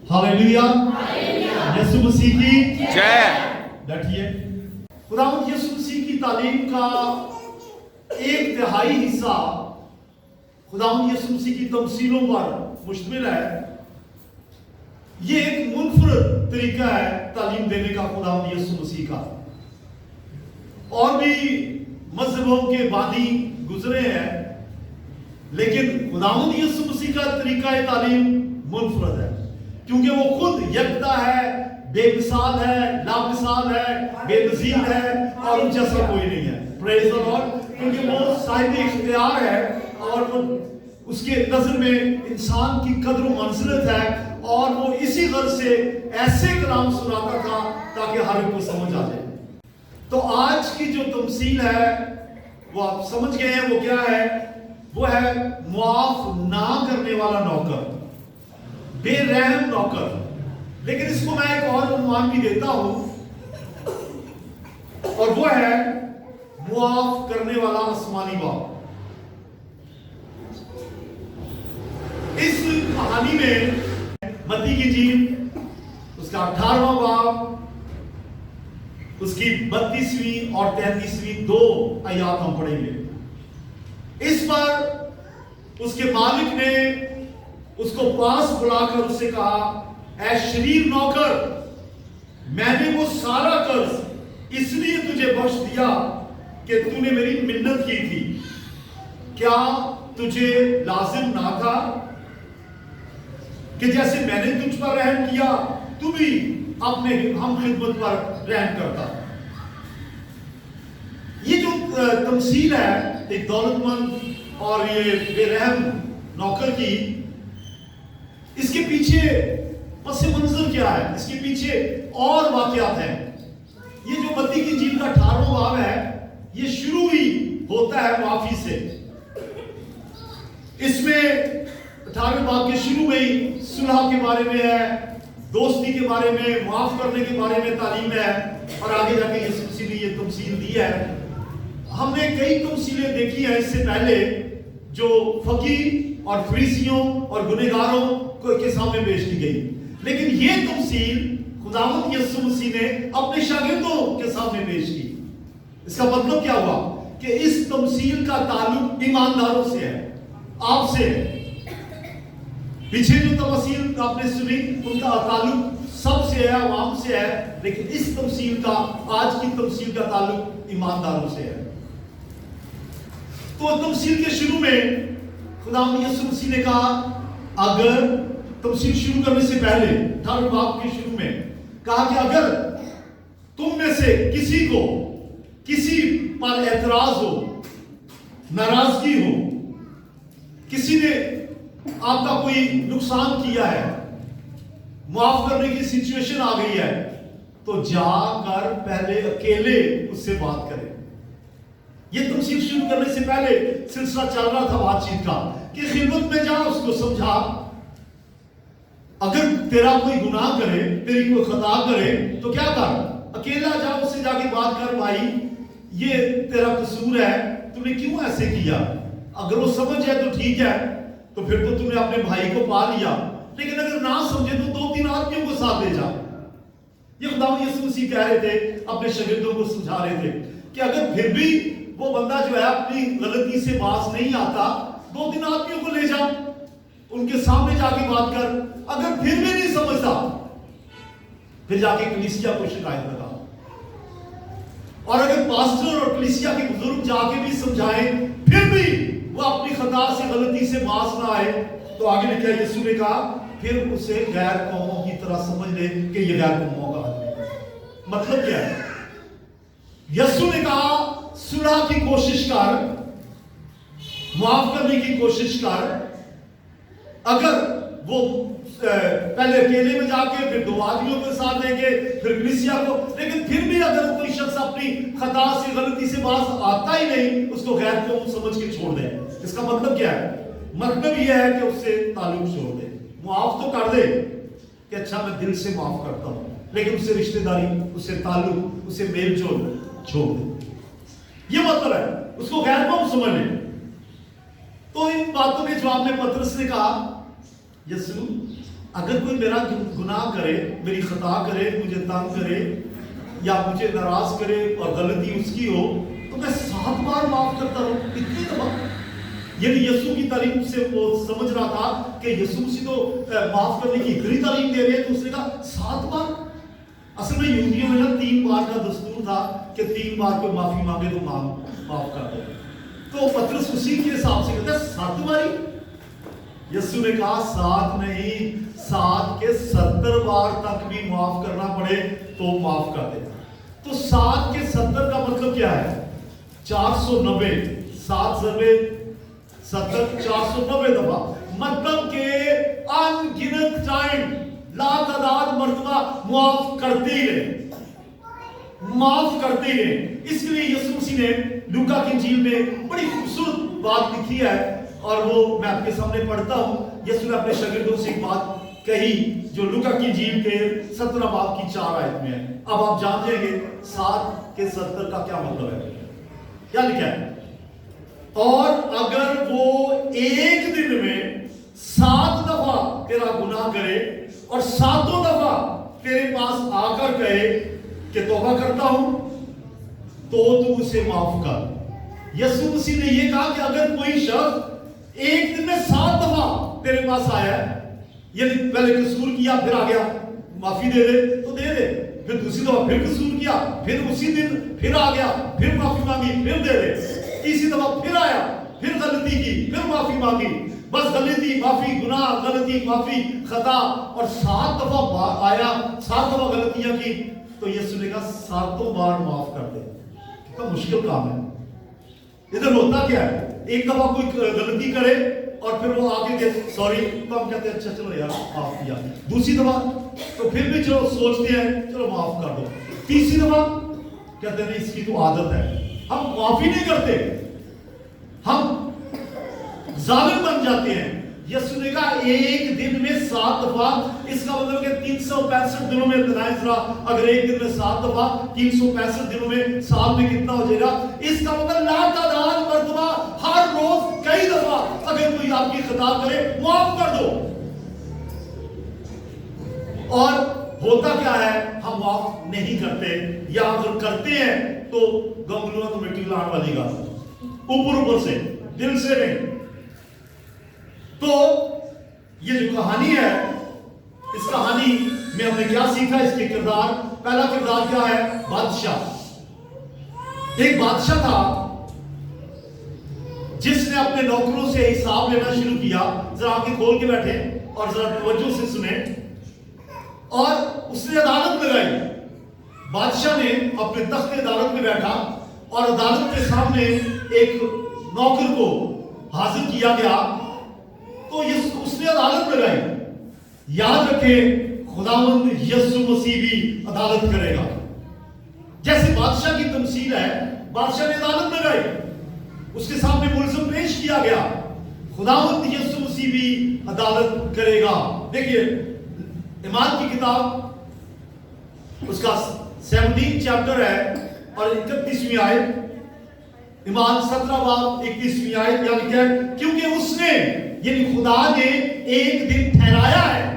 Hallelujah, यीशु मसीह की जय। बैठिए। खुदावंद यीशु मसीह की तालीम का 1/3 हिस्सा खुदावंद यीशु मसीह की तमसीलों पर मुश्तमिल है। ये एक मुनफरद तरीका है तालीम देने का खुदावंद यीशु मसीह का। और भी मजहबों के बानी गुजरे हैं, लेकिन खुदावंद यीशु मसीह का तरीका तालीम मुनफरद है, क्योंकि वो खुद यकता है, बेमिसाल है, लामिसाल है, बेनज़ीर है और उन जैसा कोई नहीं है। Praise the Lord. क्योंकि वो साहिब इख्तियार है और वो उसके नजर में इंसान की कद्र व मंज़िलत है, और वो इसी गर्ज से ऐसे कलाम सुनाता था ताकि हर एक को समझ आ जाए। तो आज की जो तमसील है वो आप समझ गए हैं वो क्या है। वो है मुआफ ना करने वाला नौकर, बेरहम नौकर। लेकिन इसको मैं एक और अनुमान भी देता हूं, और वो है मुआफ करने वाला आसमानी बाप। इस कहानी में मत्ती की इंजील उसका 18वां बाब, उसकी 32वीं और 33वीं 2 आयत हम पढ़ेंगे। इस पर उसके मालिक ने उसको पास बुलाकर उससे कहा, ऐ शरीर नौकर, मैंने वो सारा कर्ज इसलिए तुझे बख्श दिया कि तूने मेरी मिन्नत की थी। क्या तुझे लाजिम ना था कि जैसे मैंने तुझ पर रहम किया तू भी अपने हम खिदमत पर रहम करता। ये जो तमसील है एक दौलतमंद और ये बेरहम नौकर की, इसके पीछे पस मंजर क्या है, इसके पीछे और वाकयात हैं। ये जो मत्ती की इंजील का 18वां बाब है, ये शुरू ही होता है माफी से। इसमें 18वें बाब के शुरू में ही सुलह के बारे में है, दोस्ती के बारे में, माफ करने के बारे में तालीम है, और आगे जाके यीशु मसीह ने ये तमसील दी है। हमने कई तमसीलें देखी हैं इससे पहले जो फकीर और फरीसियों और गुनहगारों को के सामने पेश की गई, लेकिन ये तमसील खुदावंद यीशु मसीह ने अपने शागिर्दों के सामने पेश की। इसका मतलब क्या हुआ कि इस तमसील का ताल्लुक ईमानदारों से है, आपसे है। पीछे जो तमसील आपने सुनी उनका ताल्लुक सबसे है, आवाम से है, लेकिन इस तमसील का, आज की तमसील का ताल्लुक ईमानदारों से है। तो तमसील के शुरू में खुदावंद यीशु मसीह ने कहा, अगर तमसील शुरू करने से पहले 18वें बाब के शुरू में कहा कि अगर तुम में से किसी को किसी पर एतराज हो, नाराजगी हो, किसी ने आपका कोई नुकसान किया है, माफ करने की सिचुएशन आ गई है, तो जाकर पहले अकेले उससे बात करें। ये तमसील शुरू करने से पहले सिलसिला चल रहा था बातचीत का कि खिदमत में जा, उसको समझा। अगर तेरा कोई गुनाह करे, तेरी कोई खता करे, तो क्या कर, अकेला जा, उससे जाके बात कर, भाई ये तेरा कसूर है, तूने क्यों ऐसे किया। अगर वो समझ जाए तो ठीक है, तो फिर तो तूने अपने भाई को पा लिया। लेकिन अगर ना समझे तो 2-3 आदमियों को साथ ले जा। ये खुदावंद यीशु मसीह कह रहे थे, अपने शागिर्दों को समझा रहे थे कि अगर फिर भी वो बंदा जो है अपनी गलती से बाज नहीं आता, 2-3 आदमियों को ले जा, उनके सामने जाके बात कर। अगर फिर भी नहीं समझता, फिर जाके कलीसिया को शिकायत लगा। और अगर पास्टर और कलीसिया के बुजुर्ग जाके भी समझाएं, फिर भी वो अपनी खता से, गलती से बाज ना आए, तो आगे लिखा है, यीशु ने कहा, फिर उसे गैर कौमों की तरह समझ ले कि ये गैर कौमों का आदमी है। मतलब क्या है? यीशु ने कहा, सुलह की कोशिश कर, माफ करने की कोशिश कर। अगर वो पहले अकेले में जाके, फिर 2 आदमियों के साथ लेके, फिर कलीसिया को, लेकिन फिर भी अगर कोई शख्स अपनी खता से, गलती से बाज आता ही नहीं, उसको गैर कौम समझ के छोड़ दे। इसका मतलब क्या है? मतलब यह है कि उससे ताल्लुक छोड़ दे। माफ तो कर दे कि अच्छा मैं दिल से माफ करता हूं, लेकिन उससे रिश्तेदारी, उससे ताल्लुक, उससे मेल जोल छोड़ दे। ये मतलब है, उसको गैर कौम समझ ले। तो इन बातों के जवाब में पतरस ने कहा, यीशु اگر کوئی میرا گناہ کرے، میری خطا کرے، مجھے تنگ کرے یا مجھے ناراض کرے اور غلطی اس کی ہو تو میں 7 بار معاف کرتا ہوں. اتنی دفعہ. یعنی یسوع کی تعلیم سے وہ سمجھ رہا تھا کہ یسوع مسیح تو معاف کرنے کی اتنی تعلیم دے رہے ہیں، تو اس نے کہا 7 بار. اصل میں یہودیوں میں نا 3 بار کا دستور تھا کہ 3 بار کوئی معافی مانگے تو معاف کر دو. تو پطرس اسی کے حساب سے کہتا ہے 7 باری. یسوع نے کہا 7 نہیں، 7 کے 70 بار تک بھی معاف کرنا پڑے تو معاف کر دے. تو 7 کے 70 کا مطلب کیا ہے؟ 490. 7 ضربے 70 490 دفعہ. مطلب کہ ان گنت ٹائم، لا تعداد مرتبہ معاف کرتے ہی رہے، معاف کرتے ہی رہے. اس لیے یسوع مسیح نے لوکا کی انجیل میں بڑی خوبصورت بات لکھی ہے اور وہ میں آپ کے سامنے پڑھتا ہوں. یسوع نے اپنے شاگردوں سے ایک بات کہی جو لوکا کی انجیل کے 17 باب کی 4 آیت میں ہے. اب آپ جان جائیں گے 7 کے 70 کا کیا مطلب ہے. کیا لکھا ہے؟ اور اگر وہ ایک دن میں 7 دفعہ تیرا گناہ کرے اور 7 دفعہ تیرے پاس آ کر کہے کہ توبہ کرتا ہوں تو اسے معاف کر. یسوع مسیح نے یہ کہا کہ اگر کوئی شخص ایک دن میں 7 دفعہ تیرے پاس آیا ہے، یعنی پہلے قصور کیا پھر آ گیا معافی دے دے تو دے دے، پھر دوسری دفعہ پھر قصور کیا پھر اسی دن پھر آ گیا پھر معافی مانگی پھر دے دے، تیسری دفعہ پھر آیا پھر غلطی کی پھر معافی مانگی، بس غلطی معافی گناہ غلطی معافی خطا، اور 7 دفعہ آیا 7 دفعہ غلطیاں کی تو یسوع نے کہا 7 بار معاف کر دے. کتنا مشکل کام ہے. ادھر ہوتا کیا ہے؟ ایک دفعہ کوئی غلطی کرے اور پھر وہ آگے کہ سوری تو ہم کہتے ہیں اچھا چلو یار معاف کیا. دوسری دفعہ تو پھر بھی چلو سوچتے ہیں چلو معاف کر دو. تیسری دفعہ کہتے ہیں نہیں اس کی تو عادت ہے، ہم معافی نہیں کرتے، ہم ظالم بن جاتے ہیں. یسوع نے کہا ایک دن میں 7 دفعہ، اس کا مطلب کہ 365 دنوں میں اگر ایک دن میں 7 دفعہ 365 دنوں میں سال میں کتنا ہو جائے گا؟ اس کا مطلب لا تعداد مرتبہ ہر روز کئی دفعہ اگر کوئی آپ کی خطا کرے معاف کر دو. اور ہوتا کیا ہے؟ ہم معاف نہیں کرتے، یا اگر کرتے ہیں تو گنگلوا تو مٹی لانے والی گا، اوپر سے دل سے نہیں. تو یہ جو کہانی ہے، اس کہانی میں ہم نے کیا سیکھا؟ اس کے کردار، پہلا کردار کیا ہے؟ بادشاہ. ایک بادشاہ تھا جس نے اپنے نوکروں سے حساب لینا شروع کیا. ذرا آنکھیں کھول کے بیٹھے اور ذرا توجہ سے سنیں. اور اس نے عدالت لگائی. بادشاہ نے اپنے تخت عدالت میں بیٹھا اور عدالت کے سامنے ایک نوکر کو حاضر کیا گیا. تو اس نے عدالت لگائی. یاد رکھیں خداوند یسوع مسیح بھی عدالت کرے گا. جیسے بادشاہ کی تمثیل ہے، بادشاہ نے عدالت لگائی، اس کے سامنے ملزم پیش کیا گیا. خداوند یسوع مسیح بھی عدالت کرے گا. دیکھیے ایمان کی کتاب اس کا 17 چیپٹر ہے اور 31ویں آیت. ایمان 17 باب 31ویں آیت کیا لکھا ہے؟ کیونکہ اس نے یعنی خدا نے ایک دن ٹھہرایا ہے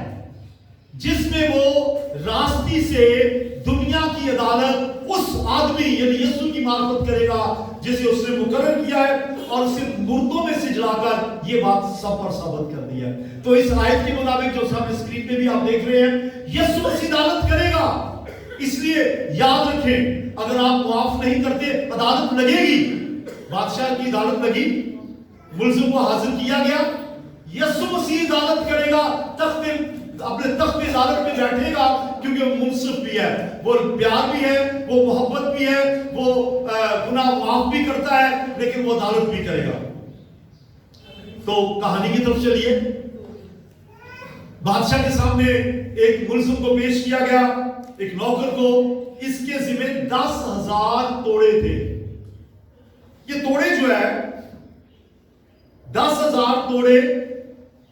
جس میں وہ راستی سے دنیا کی عدالت اس آدمی یعنی یسوع کی معرفت کرے گا جسے اس نے مقرر کیا ہے، اور اسے مردوں میں سے جلا کر یہ بات سب پر ثابت کر دی ہے. تو اس آیت کے مطابق جو سامنے اسکرین پہ بھی آپ دیکھ رہے ہیں، یسوع مسیح عدالت کرے گا. اس لیے یاد رکھیں اگر آپ معاف نہیں کرتے عدالت لگے گی. بادشاہ کی عدالت لگی، ملزم کو حاضر کیا گیا، یسوع مسیح عدالت کرے گا. اپنے تخت عدالت میں بیٹھے گا کیونکہ وہ منصف بھی ہے، وہ پیار بھی ہے، وہ محبت بھی ہے، وہ گناہ معاف بھی کرتا ہے، لیکن وہ عدالت بھی کرے گا. تو کہانی کی طرف چلیے. بادشاہ کے سامنے ایک ملزم کو پیش کیا گیا، ایک نوکر کو. اس کے ذمہ 10,000 توڑے تھے. یہ توڑے جو ہے 10,000 توڑے،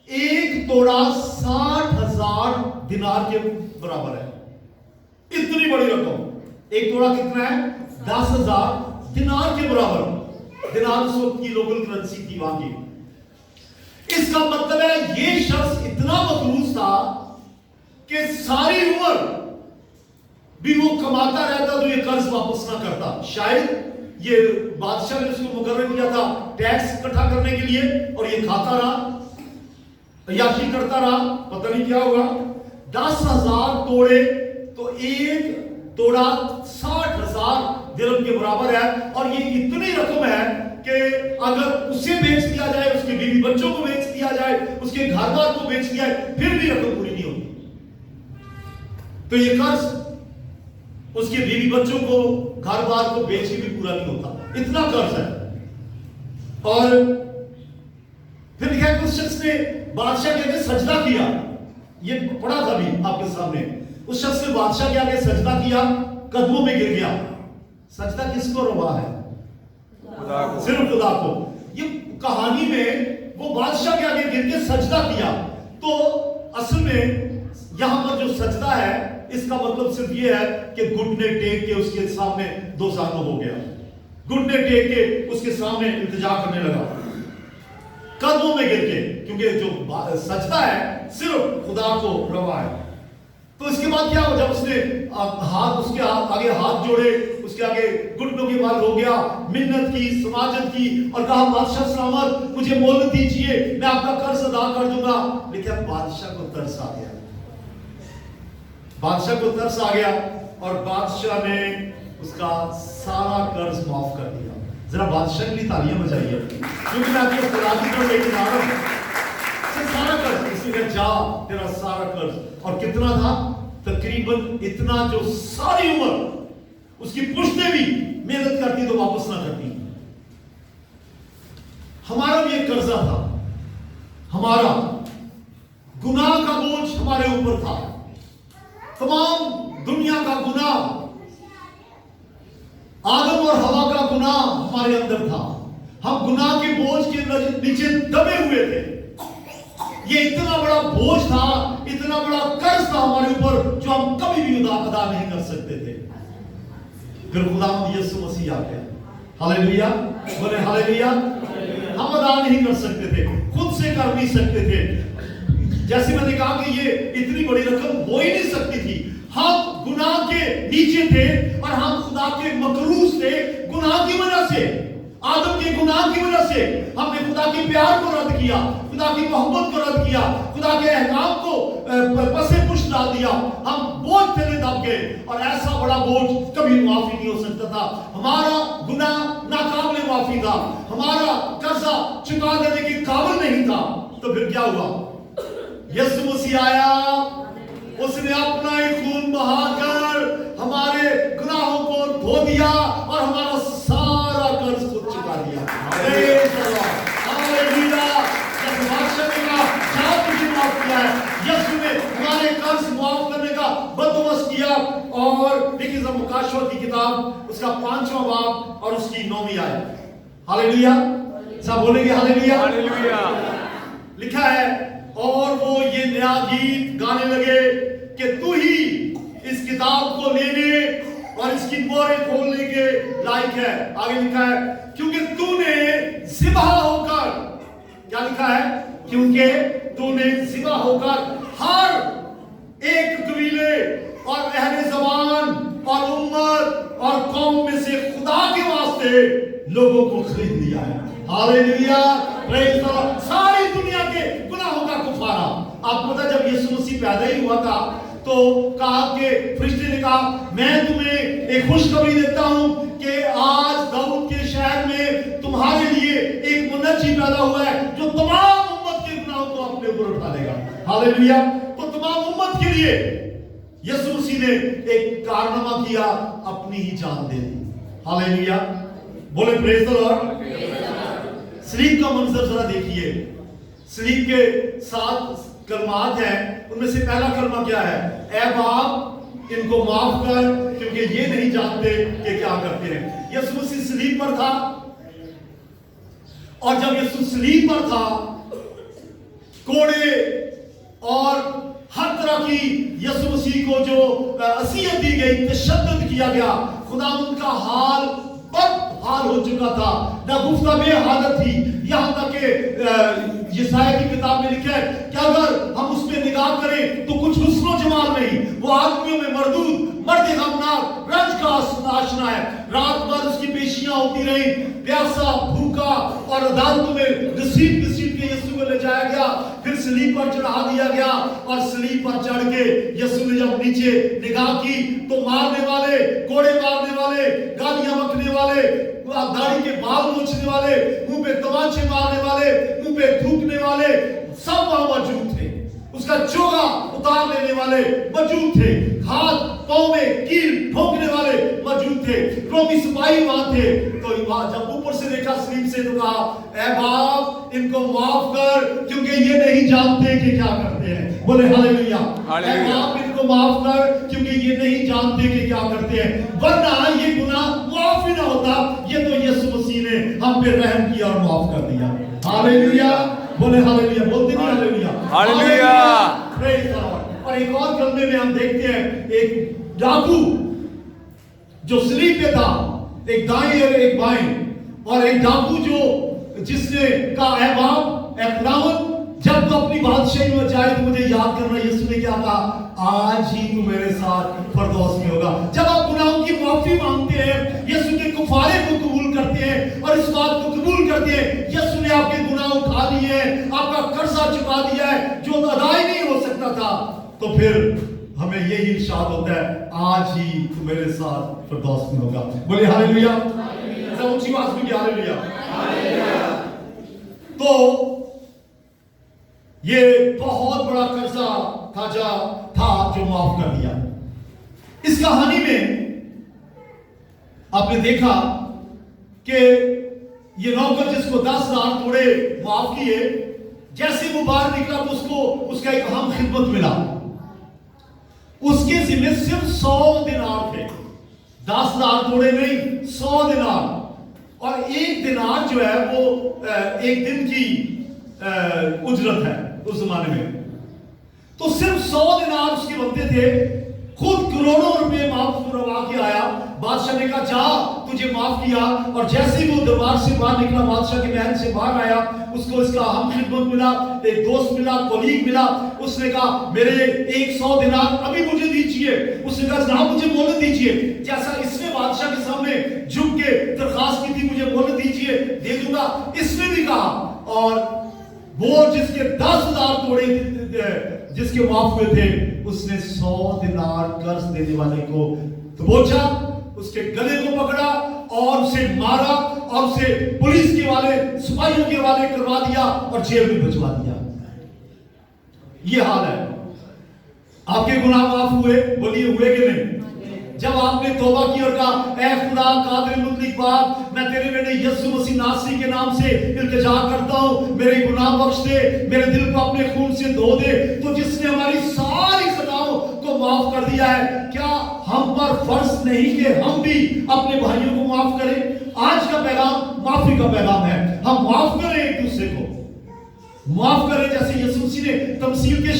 ایک توڑا 60,000 دینار کے برابر ہے. اتنی بڑی رقم. ایک توڑا کتنا ہے؟ 10,000 دینار کے برابر. دینار اس وقت کی لوکل کرنسی تھی وہاں کی. اس کا مطلب ہے یہ شخص اتنا مقروض تھا सारी उम्र भी वो कमाता रहता तो ये कर्ज वापस ना करता। शायद ये बादशाह ने उसको मुकर्रर किया था टैक्स इकट्ठा करने के लिए, और ये खाता रहा, अय्याशी करता रहा, पता नहीं क्या होगा। 10,000 तोड़े तो एक तोड़ा 60,000 दिरहम के बराबर है, और ये इतनी रकम है कि अगर उसे बेच दिया जाए, उसके बीवी बच्चों को बेच दिया जाए, उसके घर बार को बेच दिया जाए, फिर भी रकम पूरी नहीं होती। तो ये कर्ज उसके बीवी बच्चों को घर बार को बेच के भी पूरा नहीं होता, इतना कर्ज है। और फिर लिखा है कि उस शख्स ने बादशाह के आगे सजदा किया, ये पढ़ा था भी आपके सामने। उस शख्स ने बादशाह के आगे सजदा किया, कदमों में गिर गया। सजदा किसको रवा है? सिर्फ खुदा को। ये कहानी में वो बादशाह के आगे गिर के सजदा किया, तो असल में यहां पर जो सजदा है इसका मतलब सिर्फ ये है कि घुटने टेक के उसके सामने दो सालों हो गया, घुटने टेक के उसके सामने इल्तिजा करने लगा, कदमों में गिर के, क्योंकि जो सजदा है सिर्फ खुदा को रवा है। तो इसके बाद क्या हुआ? जब उसने हाथ उसके आगे हाथ जोड़े, उसके आगे घुटनों के बल हो गया, मिन्नत की, समाजत की और कहा बादशाह सलामत, मुझे मोहलत दीजिए, मैं आपका कर्ज अदा कर दूंगा। लेकिन बादशाह को तरस आ गया, बादशाह को तरस आ गया और बादशाह ने उसका सारा कर्ज माफ कर दिया। जरा बादशाह के लिए तालियां बजाइए, क्योंकि मैं आपको खुदावंद को लेकर आ रहा हूं। सारा कर्ज इसने जा, तेरा सारा कर्ज, और कितना था? तकरीबन इतना जो सारी उम्र उसकी पुश्तें भी मेहनत करती तो वापस ना करती। हमारा भी एक कर्जा था, हमारा गुनाह का बोझ हमारे ऊपर था, तमाम दुनिया का गुनाह, आदम और हवा का गुनाह हमारे अंदर था। हम गुनाह के बोझ के नीचे दबे हुए थे। ये इतना बड़ा बोझ था, इतना बड़ा कर्ज था हमारे ऊपर, जो हम कभी भी अदा नहीं कर सकते थे। फिर खुदावंद यीशु मसीह आ गया, हालेलुया, बोले हालेलुया। हम अदा नहीं कर सकते थे, खुद से कर नहीं सकते थे। जैसे मैंने कहा कि ये इतनी बड़ी रकम हो ही नहीं सकती थी। हम गुनाह के नीचे थे और हम खुदा के मकरूज थे। गुनाह की वजह से, आदम के गुनाह की वजह से हमने खुदा के प्यार को रद्द किया, खुदा की मोहब्बत को रद्द किया, खुदा के अहकाम को पसे पुश डाल दिया। हम बोझ तले दब गए, और ऐसा बड़ा बोझ कभी माफी नहीं हो सकता था। हमारा गुनाह नाकाबिल माफी था, हमारा कर्जा चुका देने के काबिल नहीं था। तो फिर क्या हुआ? यीशु मसीह आया, उसने अपना ही खून बहाकर हमारे गुनाहों को धो दिया और हमारा सारा कर्ज खुद चुका दिया। यीशु ने हमारे कर्ज माफ करने का बंदोबस्त किया। और देखिए मुकाशवा की किताब, उसका 5वां बाब और उसकी 9वीं आयत। हालेलुया, सब बोलेंगे हालेलुया, हालेलुया। लिखा है, और वो ये नया गीत गाने लगे कि तू ही इस किताब को लेने और इसकी मोहरें खोलने के लायक है। आगे लिखा है, क्योंकि तूने ज़िबा होकर, क्या लिखा है? क्योंकि तूने ज़िबा होकर हर एक कबीले और अहले ज़बान और उम्मत और कौम में से खुदा के वास्ते लोगों को खरीद लिया है। Hallelujah, praise the Lord. सारी दुनिया के गुनाहों का कुफारा। आपको पता, जब यीशु मसीह पैदा ही हुआ था तो कहा कि फरिश्ते ने कहा, मैं तुम्हें एक खुशखबरी देता हूं कि आज दाऊद के शहर में तुम्हारे लिए एक मुनज्जी पैदा हुआ है, जो तमाम उम्मत के गुनाहों को अपने ऊपर उठा लेगा। हालेलुया। तो तमाम उम्मत के लिए यीशु मसीह ने एक कारनामा किया, अपनी ही जान दे दी। हालेलुया, बोले प्रेज़ द लॉर्ड। सलीब का मंजर जरा देखिए। सलीब के 7 कलमात हैं, उनमें से पहला कलमा क्या है? ऐ बाप, इनको माफ कर, क्योंकि ये नहीं जानते कि क्या करते हैं। यीशु मसीह सलीब पर था, और जब यीशु सलीब पर था, कोड़े और हर तरह की यीशु मसीह को जो असीयत दी गई, तशद्दुद किया गया, खुदावंद का हाल बदहाल हो चुका था, नागुफ्ता हालत थी। यहां तक कि यशायाह की किताब में लिखा है कि अगर हम उस पे निगाह करें तो कुछ हुस्न व जमाल नहीं, वो आदमियों में मरदूद, मर्द गमनाक, रंज का आशना है। रात भर उसकी पेशियां होती रही, प्यासा, भूखा, और अदालतों में घसीट घसीट के यीशु को ले जाया गया, फिर सलीब पर चढ़ा दिया गया, और सलीब पर चढ़ के यीशु ने जब नीचे निगाह की तो मारने वाले, कोड़े मारने वाले, गालियां बकने वाले, दाढ़ी के बाल नोचने वाले, मुंह पे तमाचे मारने वाले, मुंह पे थूकने वाले सब वहां मौजूद थे। उसका चोगा उतार लेने वाले मौजूद थे, हाथ पांव में कील ठोकने वाले मौजूद थे, रोमी सिपाही वहां थे। तो जब ऊपर से देखा सलीब से तो कहा, ऐ बाप इनको माफ कर, क्योंकि ये नहीं जानते कि क्या करते हैं। बोले हालेलुया। ऐ बाप इनको माफ कर, क्योंकि ये नहीं जानते कि क्या करते हैं, वरना ये गुनाह माफ ही ना होता। ये तो यीशु मसीह ने हम पे रहम किया और माफ कर दिया। हालेलुया। बोले हालेलुया। बोलते नहीं hallelujah. Hallelujah. Praise the Lord. और एक और कलमे में हम देखते हैं एक डाकू जो सलीब पे था, एक दाएं और एक बाएं, और एक डाकू जो जिसने कहा, ऐ बाप, ऐ खुदावंद, जब तू अपनी बादशाही में जाए तो मुझे याद करना। यीशु ने क्या कहा, आज ही तू मेरे साथ फरदौस में होगा। जब आप गुनाहों की माफी मांगते हैं, यीशु के कुफारे को कबूल करते हैं और इस बात को कबूल करते हैं, यीशु ने आपके गुनाह उठा लिए हैं, आपका कर्जा चुका दिया है जो अदा ही नहीं हो सकता था, तो फिर हमें यही इरशाद होता है, आज ही तू मेरे साथ फरदौस में होगा। बोले हालेलुया। ऊंची आवाज में हालेलुया। तो ये बहुत बड़ा कर्जा था जो माफ कर दिया। इस कहानी में आपने देखा कि ये नौकर जिसको 10,000 तोड़े माफ किए, जैसे वो बाहर निकला तो उसको उसका एक अहम खिदमत मिला। उसके जिम्मे सिर्फ 100 दिनार थे, 10,000 तोड़े नहीं, 100 दिनार। और एक दिनार जो है वो एक दिन की उजरत है उस जमाने में। तो सिर्फ 100 दिनार उसके बनते थे। खुद करोड़ों रुपए माफ करवा के आया। बादशाह ने कहा, जा, तुझे माफ किया। और जैसे ही वो दरबार से बाहर निकला, बादशाह के महल से बाहर आया, उसको इसका अहम खिदमत मिला, एक दोस्त मिला, कोलीग मिला। उसने कहा, मेरे 100 दिनार अभी मुझे दीजिए। उसने कहा, जनाब मुझे मोहलत दीजिए। जैसा इसने बादशाह के सामने झुक के दरखास्त की थी, मुझे मोहलत दीजिए, दे दूंगा, इसने भी कहा। और वो जिसके 10,000 तोड़े जिसके माफ हुए थे, उसने 100 दिनार कर्ज देने वाले को दबोचा, उसके गले को पकड़ा और उसे मारा और उसे पुलिस के वाले, सिपाहियों के वाले करवा दिया और जेल में भिजवा दिया। ये हाल है। आपके गुनाह माफ हुए? बोलिए हुए कि नहीं? जब आपने तौबा की और कहा, ऐ खुदा कादिर मुतलक बाप, मैं तेरे बेटे यीशु मसीह नासरी के नाम से इल्तिजा करता हूं, मेरे गुनाह बख्श दे, मेरे दिल को अपने खून से धो दे, तो जिसने हमारी सारी खताओं को माफ कर दिया है, क्या हम पर फर्ज नहीं कि हम भी अपने भाइयों को माफ करें? आज का पैगाम माफी का पैगाम है। हम माफ करें एक दूसरे को, माफ करें। जैसे यीशु मसीह ने तमसील के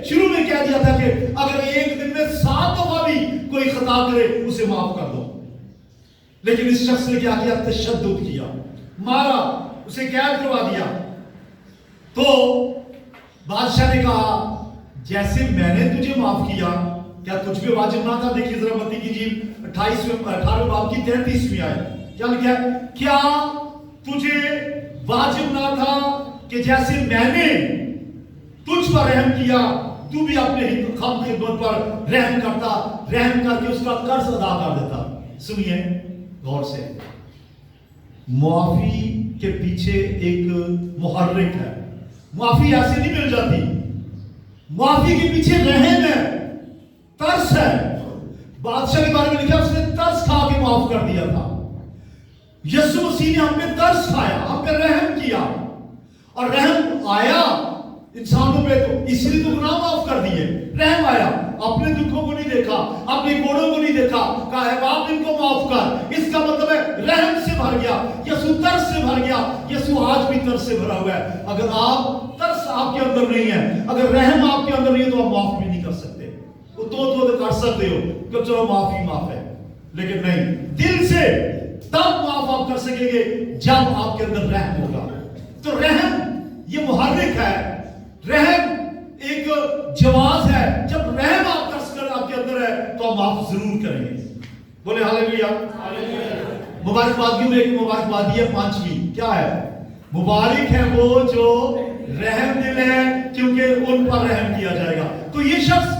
शुरू में कह दिया था कि अगर एक दिन में 7 दफा भी कोई खता करे, उसे माफ कर दो। लेकिन इस शख्स ने क्या किया? तशद्दुद किया, मारा, उसे कैद करवा दिया। तो बादशाह ने कहा, जैसे मैंने तुझे माफ किया, क्या तुझ पे वाजिब ना था? देखिए जरा मत्ती की जीब 18वें बाब की 33वीं आयत क्या लिखा है? क्या तुझे वाजिब ना था कि जैसे मैंने तुझ पर रहम किया, तू भी अपने हम खिदमत पर रहम करता, रहम करके उसका कर्ज अदा कर देता? सुनिए गौर से, माफी के पीछे एक मुहर्रिक है। माफी ऐसे नहीं मिल जाती, माफी के पीछे रहम है, तरस है। बादशाह के बारे में लिखा, उसने तरस खा के माफ कर दिया था। यीशु मसीह ने हम पे तरस खाया, हम पे रहम किया, और रहम आया इंसानों पे, तो इसलिए तो गुनाह माफ कर दिए। रहम आया, अपने दुखों को नहीं देखा, अपने कोड़ों को नहीं देखा, कहा है बाप इनको माफ कर। इसका मतलब है रहम से भर गया, यीशु तरस से भर गया। यीशु आज भी तरस से भरा हुआ है। अगर आप तरस आपके अंदर नहीं है, अगर रहम आपके अंदर नहीं है, तो आप माफ भी नहीं कर सकते। तो कर सकते हो कि चलो माफी माफ है, लेकिन नहीं, दिल से तब माफ आप कर सकेंगे जब आपके अंदर रहम होगा। तो रहम ये मुहर्रिक है, रहम एक जवाब है। जब रहम आप कर्ज कर माफ जरूर करेंगे। बोले हालेलुया। मुबारकबादियों में एक मुबारकबादी है, 5वीं क्या है? मुबारक है वो जो रहम दिल है, क्योंकि उन पर रहम किया जाएगा। तो ये शख्स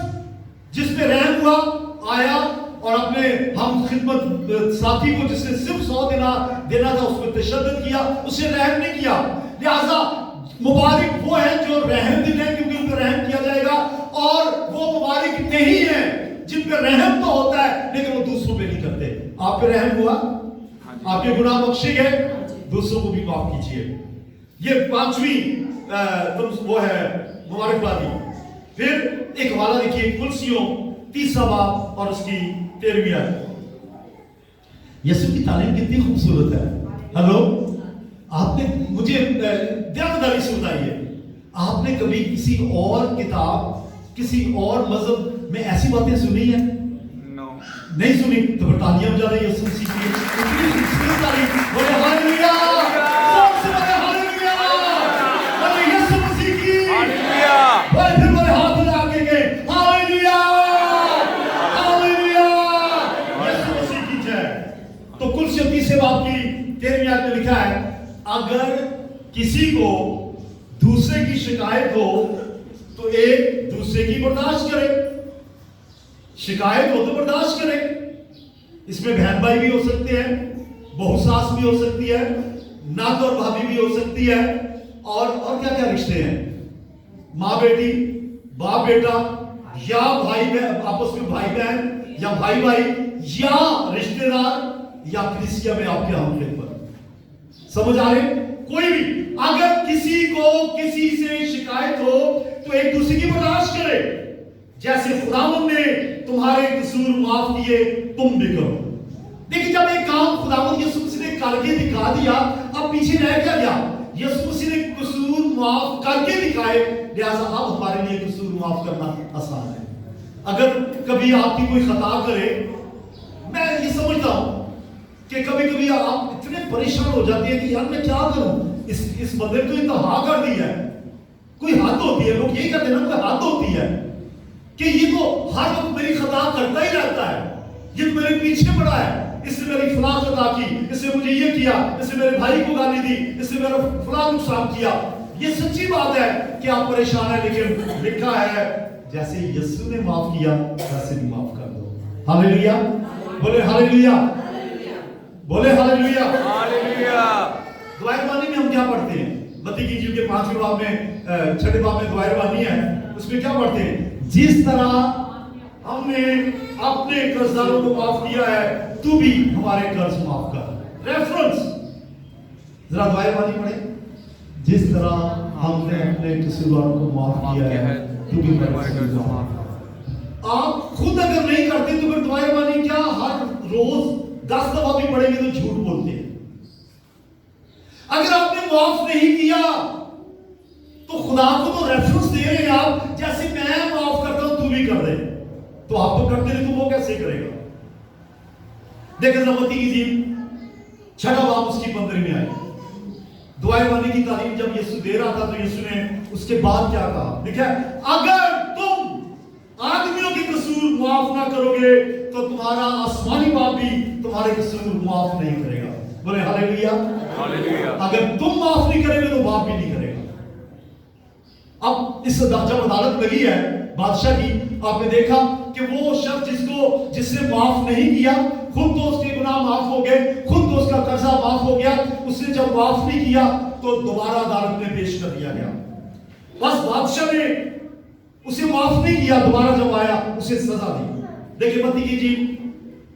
जिस पे रहम हुआ आया और अपने हम खिदमत साथी को जिसने सिर्फ 100 देना था उसमें तशद्दुद किया, उसे रहम नहीं किया। लिहाजा मुबारक वो है जो रहम दिल है, क्योंकि उन पर रहम किया जाएगा। और वो मुबारक नहीं है जिन पे रहम तो होता है लेकिन वो दूसरों पे नहीं करते। आप पे रहम हुआ, आपके गुनाह बख्शे गए, दूसरों को भी माफ कीजिए। ये 5वीं वो है मुबारकबादी। फिर एक हवाला देखिए कुलसियों 30 बाब और उसकी 13वीं आयत। यीशु की तालीम कितनी खूबसूरत है। हेलो, आपने मुझे ध्यानदारी से बताइए, आपने कभी किसी और किताब, किसी और मजहब में ऐसी बातें सुनी है? नहीं सुनी? तो फिर तालियां बजा रही है यीशु मसीह की। इतनी खूबसूरत तारीफ। बोले हालेलुया, सबसे बड़े हालेलुया, बोले यीशु मसीह की हालेलुया। बोले फिर बोले हाथ लगा के हालेलुया, हालेलुया, यीशु मसीह की जय। तो कुलसियों 30 बाब की 13वीं आयत में लिखा है, अगर किसी को दूसरे की शिकायत हो तो एक दूसरे की बर्दाश्त करे। शिकायत हो तो बर्दाश्त करे। इसमें बहन भाई भी हो सकते हैं, बहू सास भी हो सकती है, नात और भाभी भी हो सकती है, और क्या क्या रिश्ते हैं, माँ बेटी, बाप बेटा, या भाई बहन आपस में, भाई बहन या भाई भाई, या रिश्तेदार, या कलीसिया में आपके हमखिदमत। समझ आ रहे? कोई भी अगर किसी को किसी से शिकायत हो तो एक दूसरे की बर्दाश्त करे। जैसे खुदावंद ने तुम्हारे कसूर माफ किए, तुम भी करो। देखिए, जब एक काम खुदावंद यीशु मसीह ने करके दिखा दिया, अब पीछे रह क्या गया? यीशु मसीह ने कसूर माफ करके दिखाए, लिहाजा अब हमारे लिए कसूर माफ करना आसान है। अगर कभी आपकी कोई खता करे, मैं ये समझता हूं कि कभी कभी आप इतने परेशान हो जाते हैं कि यार मैं क्या करूं, इस बंदे ने तो इंतहा कर दी है। कोई हद होती है, लोग यही कहते हैं ना, कोई हद होती है कि ये तो हर वक्त मेरी खता करता ही रहता है, ये मेरे पीछे पड़ा है, इसने मेरी फलां खता की, इसने मुझे ये किया, इसने मेरे भाई को गाली दी, इसने मेरा फलां नुकसान किया। ये सच्ची बात है कि आप परेशान है, लेकिन लिखा है जैसे यीशु ने माफ किया वैसे भी माफ कर दो। हालेलुया, बोले हालेलुया, बोले हालेलुया, हालेलुया। दुआएरबानी में हम क्या पढ़ते हैं? मत्ती की इंजील के 5वें बाब में 6ठे बाब में दुआएरबानी है, उसमें क्या पढ़ते हैं? जिस तरह हमने अपने कर्जदारों को माफ किया है, तू भी हमारे कर्ज माफ कर। रेफरेंस जरा दुआएरबानी पढ़े। जिस तरह हमने अपने कसूरवारों को माफ किया है, तू भी हमारे कर्ज माफ। आप खुद अगर नहीं करते तो फिर दुआएरबानी क्या हर रोज 10 दफा भी पढ़ेंगे तो झूठ बोलते हैं। अगर आपने माफ नहीं किया तो खुदा को तो रेफरेंस दे रहे हैं आप, जैसे मैं माफ करता हूं तू भी कर दे। तो आप तो करते नहीं तो वो कैसे करेगा? देखिए मत्ती की इंजील 6ठा बाब उसकी 15वीं आयत। दुआएरबानी की तालीम जब यीशु दे रहा था तो यीशु ने उसके बाद क्या कहा? देखिए, अगर तुम आदमियों के कसूर माफ ना करोगे तो तुम्हारा आसमानी बाप भी तुम्हारे कसूर माफ नहीं करेगा। बोले हालेलुया, हालेलुया। अगर तुम माफ नहीं करेंगे तो बाप भी नहीं करेगा। अब इस जब अदालत लगी है बादशाह की, आपने देखा कि वो शख्स जिसने माफ नहीं किया, खुद तो उसके गुनाह माफ हो गए, खुद तो उसका कर्जा माफ हो गया, उसने जब माफ नहीं किया तो दोबारा अदालत में पेश कर दिया गया। बस बादशाह ने उसे माफ नहीं किया, दोबारा जब आया उसे सजा दी। देखिए मत्ती की इंजील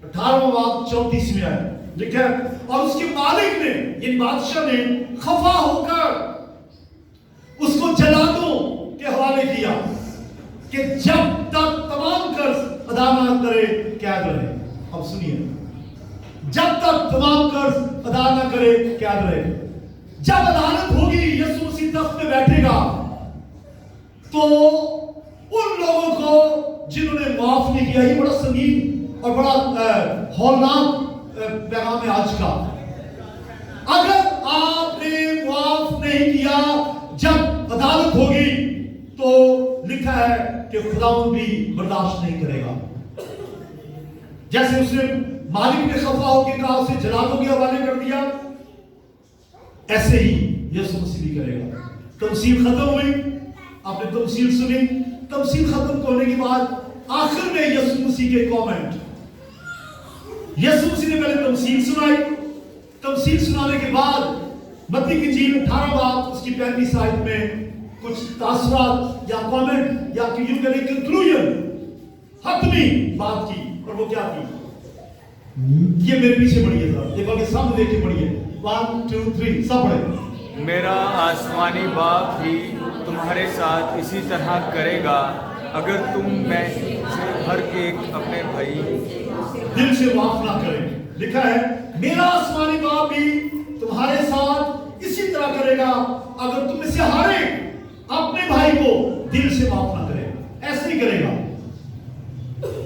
18वां बाब 34 में आया, लिखा है, और उसके मालिक ने, ये बादशाह ने खफा होकर उसको जलादों के हवाले किया कि जब तक तमाम कर्ज अदा न करे कैद रहे। अब सुनिए, जब तक तमाम कर्ज अदा न करे कैद रहे। जब अदालत होगी, यीशु मसीह तख्त पे बैठेगा, तो उन लोगों को जिन्होंने माफ नहीं किया, ये बड़ा संगीन और बड़ा हौलनाक पैगाम है आज का। अगर आपने माफ नहीं किया, जब अदालत होगी तो लिखा है कि खुदावंद भी बर्दाश्त नहीं करेगा। जैसे उसने मालिक ने खफा होकर कहा उसे जलालों के हवाले कर दिया, ऐसे ही यीशु मसीह भी करेगा। तमसील खत्म हुई, आपने तमसील सुनी, तमसील खत्म होने के बाद आखिर में यीशु मसीह के कमेंट, यीशु मसीह ने पहले तमसील सुनाई, तमसील सुनाने के बाद मत्ती की इंजील 18 बाब उसकी 35 आयत में कुछ तासरात या कमेंट या यूं करें कंक्लूजन, हतमी बात की। और वो क्या थी? ये मेरे पीछे पढ़िए जरा, एक बार सामने देख के पढ़िए, 1 2 3 सब पढ़े। मेरा आसमानी बाप भी तुम्हारे साथ इसी तरह करेगा अगर तुम में से हर एक अपने भाई दिल से माफ ना करे। लिखा है मेरा आसमानी बाप भी तुम्हारे साथ इसी तरह करेगा अगर तुम में से हर एक अपने भाई को दिल से माफ ना करे। ऐसे ही करेगा।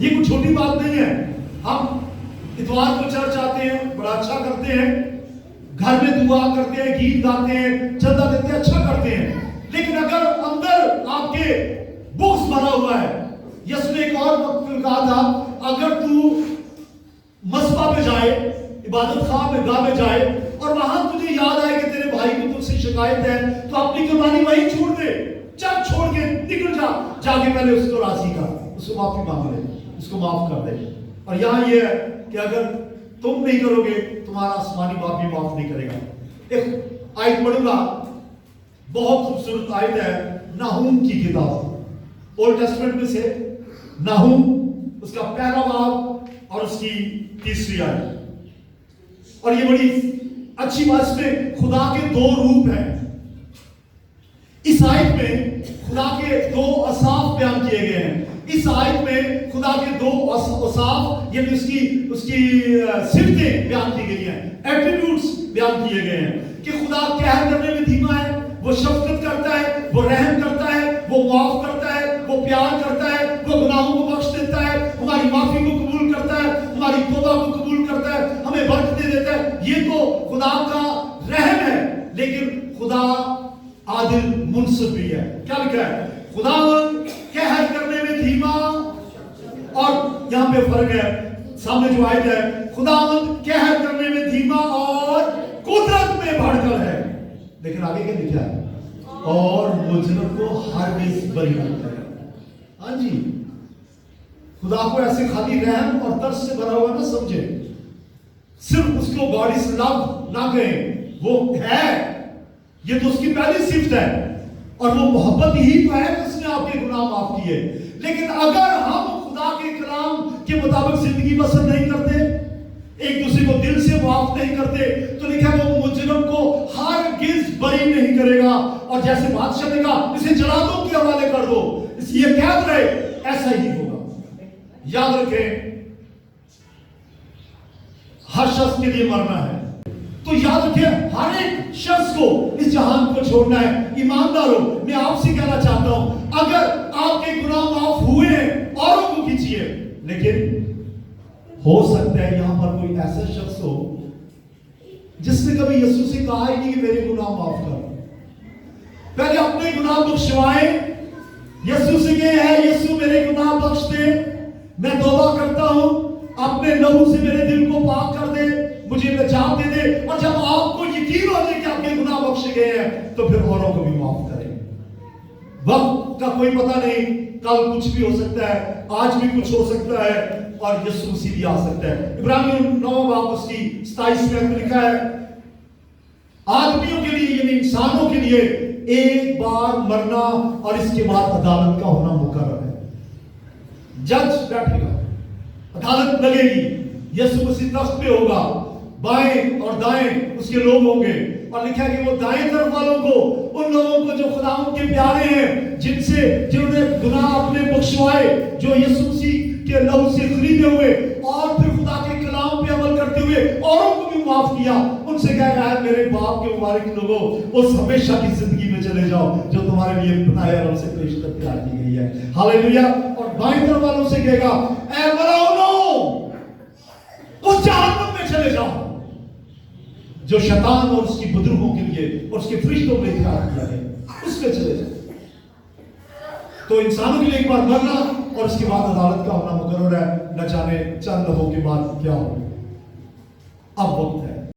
ये कुछ छोटी बात नहीं है। हम इतवार को चर्च आते हैं, बड़ा अच्छा करते हैं, घर में दुआ करते हैं, गीत गाते हैं, चंदा देते हैं, अच्छा करते हैं, लेकिन अगर अंदर आपके बुक्स भरा हुआ है, यीशु ने एक और वक्त में कहा था, अगर तू मस्बा पे जाए, इबादत खाह में जाए और वहां तुझे याद आए कि तेरे भाई को तुझसे शिकायत है, तो अपनी कुर्बानी वहीं छोड़ दे, चल छोड़ के निकल जा, जाके पहले उसको राजी कर, उसको माफी मांग ले, उसको माफ कर दे। और यहाँ ये है कि अगर तुम नहीं करोगे, तुम्हारा आसमानी बाप भी माफ नहीं करेगा। एक आयत पढ़ूंगा, बहुत खूबसूरत आयत है, नाहूम की किताब, ओल्ड टेस्टमेंट में से नाहूम, उसका पहला बाब और उसकी तीसरी आयत। और ये बड़ी अच्छी बात, इसमें खुदा के दो रूप हैं। इस आयत में खुदा के दो असाफ बयान किए गए हैं। इस आयत में खुदा के दो असाफ यानी उसकी सिफतें बयान की गई हैं, एट्रीब्यूट्स बयान किए गए हैं कि खुदा कहर करने में धीमा है, वो शफकत करता है, वो रहम करता है, वो माफ करता है, वो प्यार करता है, वो गुनाहों को बख्श देता है, हमारी माफी को कबूल करता है, हमारी तौबा को कबूल करता है, हमें बरकतें देता है। ये तो खुदा का रहम है। लेकिन खुदा आदिल मुनसिफ भी है। क्या लिखा है? खुदा कहर करने में धीमा, और यहां पे फर्क है, सामने जो आयत है, खुदावंद कहर करने में धीमा और कुदरत में बढ़कर है। लेकिन आगे क्या लिखा है? और मुजरिम को हरगिज़ बरी नहीं करेगा। हाँ जी, खुदा को ऐसे खाली रहम और तरस से भरा हुआ ना समझे, सिर्फ उसको बॉडी से लव ना कहें, वो है, ये तो उसकी पहली सिफ्त है, और वो मोहब्बत ही तो है कि उसने आपके गुनाह माफ किए। लेकिन अगर हम खुदा के कलाम के मुताबिक जिंदगी बसर नहीं करते, एक दूसरे को दिल से माफ नहीं करते, तो लिखा वो मुजरिम को हरगिज़ बरी नहीं करेगा। और जैसे बादशाह ने कहा इसे जलालों के हवाले कर दो, ये कैद रहे, ऐसा ही होगा। याद रखें, हर शख्स के लिए मरना है, तो याद रखें हर एक शख्स को इस जहान को छोड़ना है। ईमानदारों, मैं आपसे कहना चाहता हूं, अगर आपके गुनाह माफ हुए हैं, औरों को कीजिए, लेकिन हो सकता है यहां पर कोई ऐसा शख्स हो जिसने कभी यीशु से कहा ही नहीं कि मेरे गुनाह माफ कर। पहले अपने गुनाह बख्शवाए, यीशु से कहे है यीशु मेरे गुनाह बख्श दे, मैं तौबा करता हूं, अपने लहू से मेरे दिल को पाक कर दे, मुझे निजात दे दे। और जब आपको यकीन हो जाए कि आपके गुनाह बख्शे गए हैं, तो फिर औरों को भी माफ करें। वक्त का कोई पता नहीं, कल कुछ भी हो सकता है, आज भी कुछ हो सकता है, और यीशु मसीह भी आ सकता है। इब्रानियों 9 बाब उसकी 27 में लिखा है, आदमियों के लिए यानी इंसानों के लिए एक बार मरना और इसके बाद अदालत का होना मुकर्रर है। जज बैठेगा, अदालत लगेगी, यीशु मसीह तख्त पे होगा, बाएं और दाएं उसके लोग होंगे, और लिखा है कि वो दाएं तरफ वालों को, उन लोगों को जो खुदा के प्यारे हैं, जिन्होंने गुनाह अपने बख्शवाए, जो यीशु मसीह के लहू से खरीदे हुए और फिर खुदा के कलाम पे अमल करते हुए औरों को भी माफ किया, उनसे कह रहा है मेरे बाप के मुबारक लोगों, उस हमेशा की जिंदगी में चले जाओ जो तुम्हारे लिए बनाया और हमसे पेश कर तैयार की गई है। हालेलुया। और बाएं तरफ वालों से कहेगा ऐ मलाउनो, उस जहन्नुम में चले जाओ जो शैतान और उसकी बुजुर्गों के लिए और उसके फरिश्तों के लिए तैयार किया है, उसमें चले जाओ। तो इंसानों के लिए एक बार मरना और उसके बाद अदालत का होना मुकर्रर है, न न जाने चंद लम्हों के बाद क्या हो। अब वक्त